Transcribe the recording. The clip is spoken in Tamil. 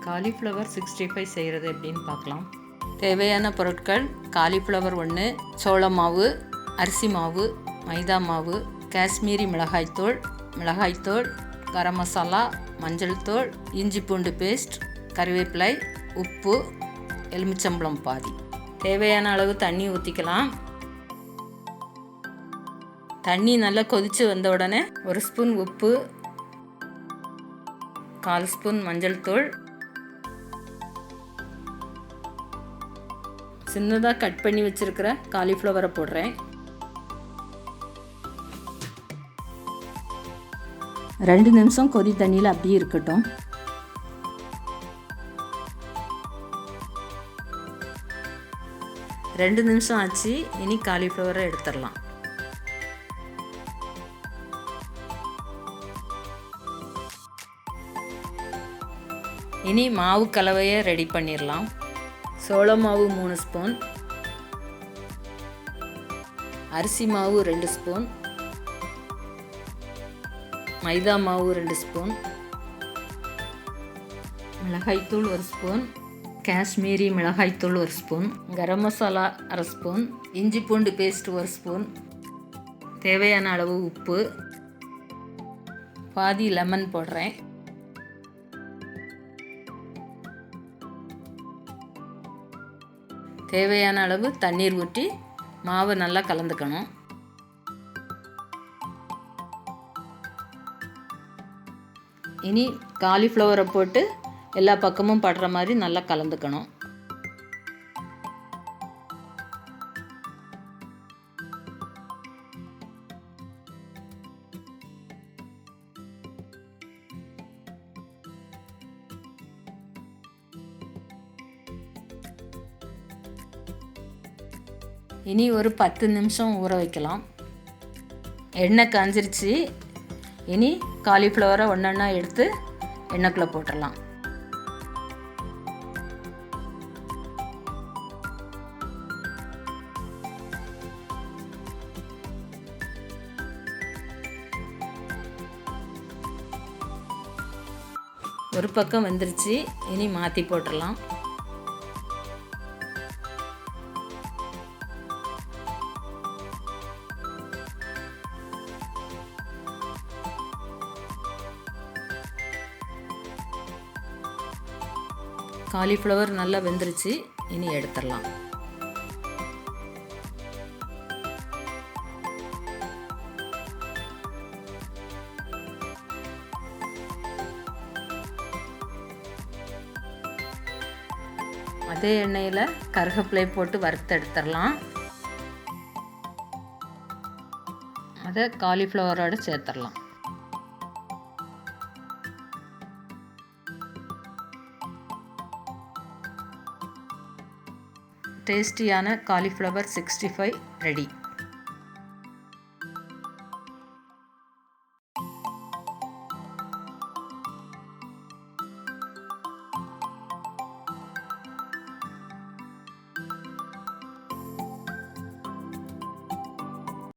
காலிஃப்ளவர் 65 செய்கிறது எப்படின்னு பார்க்கலாம். தேவையான பொருட்கள்: காலிஃப்ளவர் 1, சோள மாவு, அரிசி மாவு, மைதா மாவு, காஷ்மீரி மிளகாய்த்தூள், கரம் மசாலா, மஞ்சள் தூள், இஞ்சி பூண்டு பேஸ்ட், கறிவேப்பிலை, உப்பு, எலுமிச்சம்பழம் பாதி. தேவையான அளவு தண்ணி ஊற்றிக்கலாம். தண்ணி நல்லா கொதித்து வந்த உடனே 1 ஸ்பூன் உப்பு, 1/4 ஸ்பூன் மஞ்சள் தூள், சின்னதாக கட் பண்ணி வச்சுருக்கிற காலிஃப்ளவரை போடுறேன். 2 நிமிஷம் கொதி தண்ணியில் அப்படியே இருக்கட்டும். ரெண்டு நிமிஷம் ஆச்சு. இனி காலிஃப்ளவரை எடுத்துடலாம். இனி மாவு கலவையை ரெடி பண்ணிடலாம். சோள மாவு 3 ஸ்பூன், அரிசி மாவு 2 ஸ்பூன், மைதா மாவு 2 ஸ்பூன், மிளகாய்த்தூள் 1 ஸ்பூன், காஷ்மீரி மிளகாய்த்தூள் 1 ஸ்பூன், கரம் மசாலா 1/2 ஸ்பூன், இஞ்சி பூண்டு பேஸ்ட் 1 ஸ்பூன், தேவையான அளவு உப்பு, பாதி லெமன் போடுறேன். தேவையான அளவு தண்ணீர் ஊற்றி மாவை நல்லா கலந்துக்கணும். இனி காலிஃப்ளவரை போட்டு எல்லா பக்கமும் படுற மாதிரி நல்லா கலந்துக்கணும். இனி ஒரு 10 நிமிஷம் ஊற வைக்கலாம். எண்ணெய் காஞ்சிருச்சு. இனி காலிஃப்ளவரை ஒன்றா எடுத்து எண்ணெய்க்குள்ளே போட்டுடலாம். ஒரு பக்கம் வெந்துருச்சு. இனி மாற்றி போட்டுடலாம். காலிஃப்ளவர் நல்லா வெந்துருச்சு. இனி எடுத்துடலாம். அதே எண்ணெயில் கருவேப்பிலை போட்டு வறுத்து எடுத்துடலாம். அதை காலிஃப்ளவரோடு சேர்த்துடலாம். டேஸ்டியான காலிஃப்ளவர் 65 ரெடி.